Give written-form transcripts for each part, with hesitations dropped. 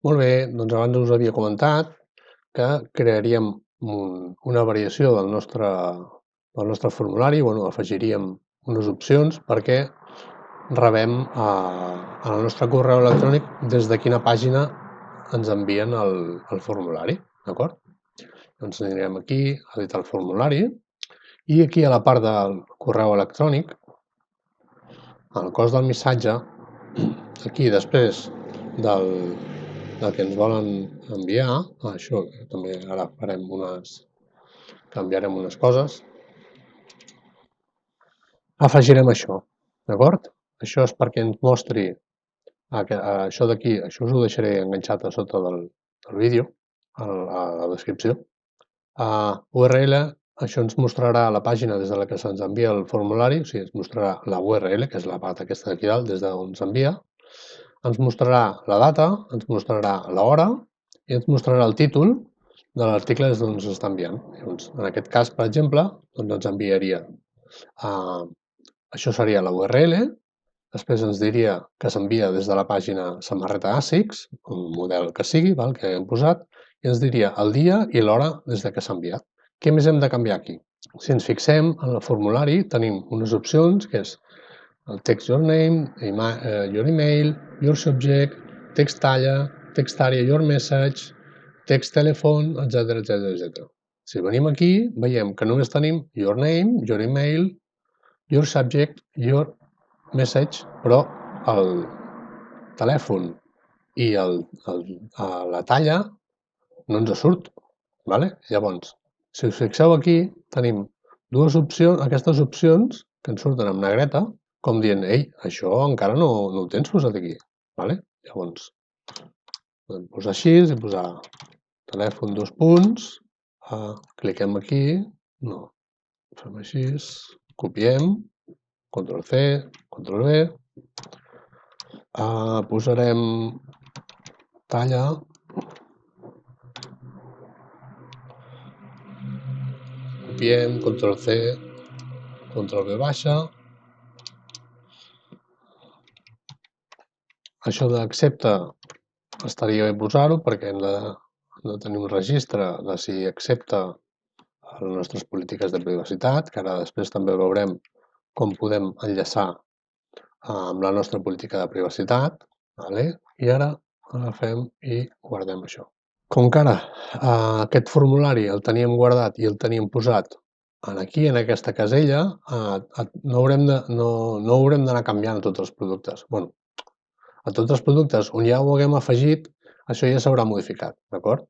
Molt bé, doncs abans us havia comentat que crearíem una variació del nostre formulari, afegiríem unes opcions perquè rebem en el nostre correu electrònic des de quina pàgina ens envien el formulari, d'acord? Doncs anirem aquí, a editar el formulari, i aquí a la part del correu electrònic, al cos del missatge, aquí després del que ens volen enviar, això també ara canviarem unes coses, afegirem això, d'acord? Això és perquè ens mostri això d'aquí, això us ho deixaré enganxat a sota del vídeo, a la descripció. URL, això ens mostrarà la pàgina des de la que se'ns envia el formulari, o sigui, ens mostrarà la URL, que és la part aquesta d'aquí dalt, des d'on s'envia, ens mostrarà la data, ens mostrarà l'hora i ens mostrarà el títol de l'article des d'on s'està enviant. Llavors, en aquest cas, per exemple, doncs ens enviaria això seria la URL, després ens diria que s'envia des de la pàgina Samarreta ASICS, un model que sigui, que hem posat, i ens diria el dia i l'hora des de que s'ha enviat. Què més hem de canviar aquí? Si ens fixem en el formulari tenim unes opcions que és el text your name, your email, your subject, text talla, text area, your message, text telephone, etc. Si venim aquí, veiem que només tenim your name, your email, your subject, your message, però el telèfon i la talla no ens surt. Llavors, si us fixeu aquí, tenim dues opcions, aquestes opcions que ens surten amb negreta, com dient, ei, això encara no ho tens posat aquí. Llavors, podem posar així i posar telèfon 2 punts, cliquem aquí, no, fem així, copiem, Ctrl-C, Ctrl-V, posarem talla, copiem, Ctrl-C, Ctrl-V baixa, això d'accepta estaria bé posar-ho perquè hem de tenir un registre de si accepta les nostres polítiques de privacitat, que ara després també veurem com podem enllaçar amb la nostra política de privacitat, i ara agafem i guardem això. Com que ara aquest formulari el teníem guardat i el teníem posat aquí, en aquesta casella, no haurem d'anar canviant a tots els productes. A tots els productes on ja ho haguem afegit, això ja s'haurà modificat, d'acord?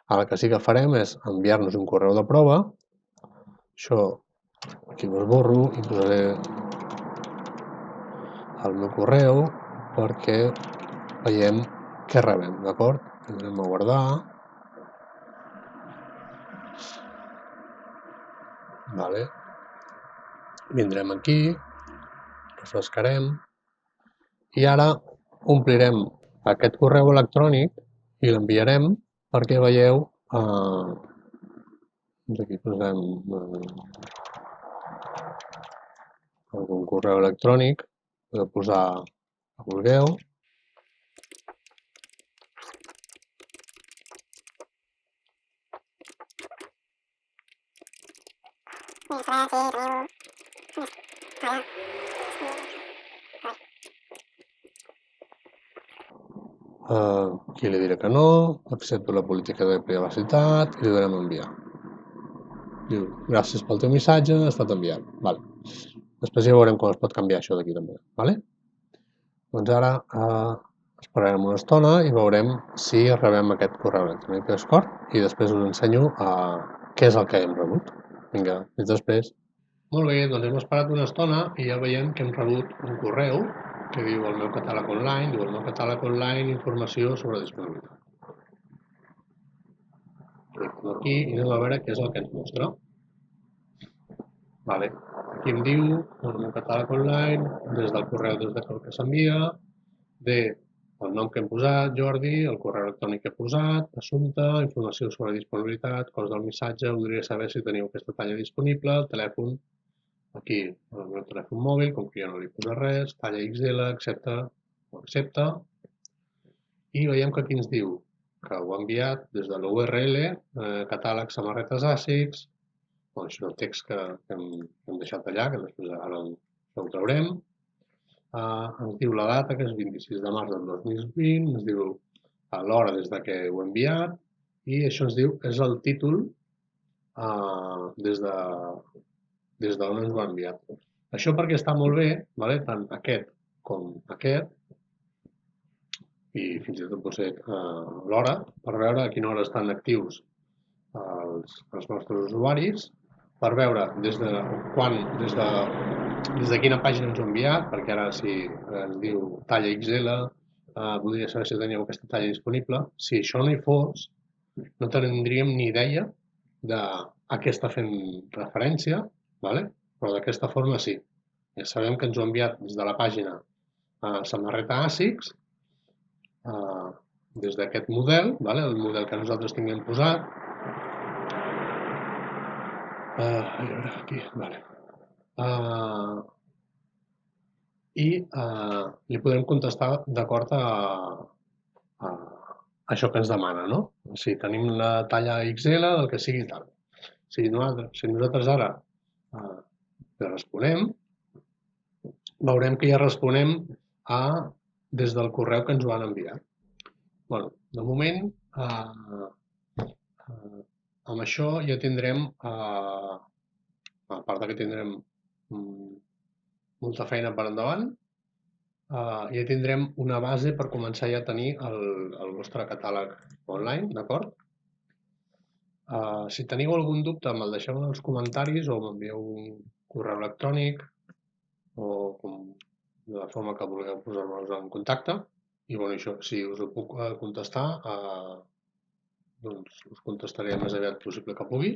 Ara el que sí que farem és enviar-nos un correu de prova. Això aquí ho esborro i posaré el meu correu perquè veiem què rebem, d'acord? Anem a guardar. Vindrem aquí, refrescarem i ara omplirem aquest correu electrònic i l'enviarem perquè veieu aquí posem algun correu electrònic, podeu posar que vulgueu. Aquí li diré que no, accepto la política de privacitat i li donem enviar. Diu, gràcies pel teu missatge, ha estat enviat. Després ja veurem com es pot canviar això d'aquí també. Doncs ara esperarem una estona i veurem si rebem aquest correu electrònic d'Escort i després us ensenyo què és el que hem rebut. Vinga, fins després. Molt bé, doncs hem esperat una estona i ja veiem que hem rebut un correu que diu el meu catàleg online, diu el meu catàleg online, informació sobre disponibilitat. Cliquem aquí i anem a veure què és el que ens mostra. Aquí em diu el meu catàleg online, des del correu des de que s'envia, el nom que hem posat, Jordi, el correu electrònic que he posat, assumpte, informació sobre disponibilitat, cost del missatge, voldria saber si teniu aquesta talla disponible, el telèfon, aquí el meu telèfon mòbil, com que jo no li posa res, talla XL, accepta o accepta. I veiem que aquí ens diu que ho ha enviat des de la URL, catàleg samarretes ASICS, bueno, això és el text que hem deixat allà, que després ara ho traurem. Ens diu la data, que és 26 de març del 2020, ens diu l'hora des de que ho he enviat, i això ens diu, és el títol des d'on ens ho ha enviat. Això perquè està molt bé, vale? Tant aquest com aquest, i fins i tot potser l'hora, per veure a quina hora estan actius els nostres usuaris, per veure des de quina pàgina ens ho ha enviat, perquè ara si ens diu talla XL, voldria saber si teníeu aquesta talla disponible. Si això no hi fos, no tindríem ni idea de a què està fent referència, vale? Però d'aquesta forma sí. Ja sabem que ens ho ha enviat des de la pàgina samarreta ASICS, des d'aquest model, vale? El model que nosaltres tinguem posat. A veure, aquí, vale. I li podem contestar d'acord a això que ens demana, no? Si tenim la talla XL, del que sigui tal. Si nosaltres ara li responem, veurem que ja responem des del correu que ens ho han enviat. Bueno, de moment, amb això ja tindrem, a part que tindrem molta feina per endavant, ja tindrem una base per començar ja a tenir el vostre catàleg online, d'acord? Si teniu algun dubte, me'l deixeu en els comentaris o m'envieu un correu electrònic o de la forma que vulgueu posar-vos en contacte. I bueno, això, si us ho puc contestar, doncs us contestaré el més aviat possible que pugui.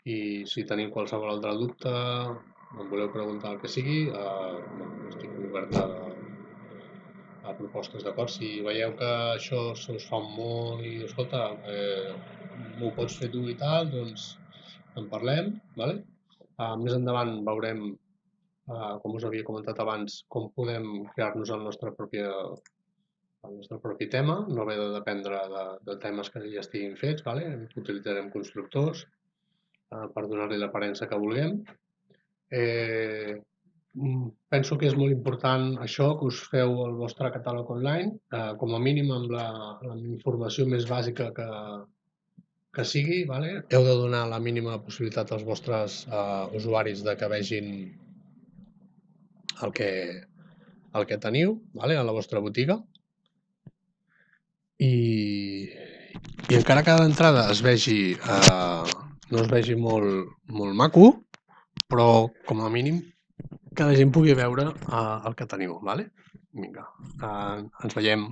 I si teniu qualsevol altre dubte, em voleu preguntar el que sigui, estic obert a propostes, d'acord? Si veieu que això se us fa un món i, escolta, m'ho pots fer tu i tal, doncs en parlem, vale? Més endavant veurem, com us havia comentat abans, com podem crear-nos el nostre propi tema, no haver de dependre de temes que ja estiguin fets, vale? Utilitzarem constructors per donar-li l'aparença que vulguem. Penso que és molt important això, que us feu el vostre catàleg online, com a mínim amb la informació més bàsica que sigui, vale? Heu de donar la mínima possibilitat als vostres usuaris de que vegin el que teniu, vale? A la vostra botiga. I encara que d'entrada es vegi, no es vegi molt maco, però com a mínim que la gent pugui veure el que teniu, vale? Vinga, ens veiem.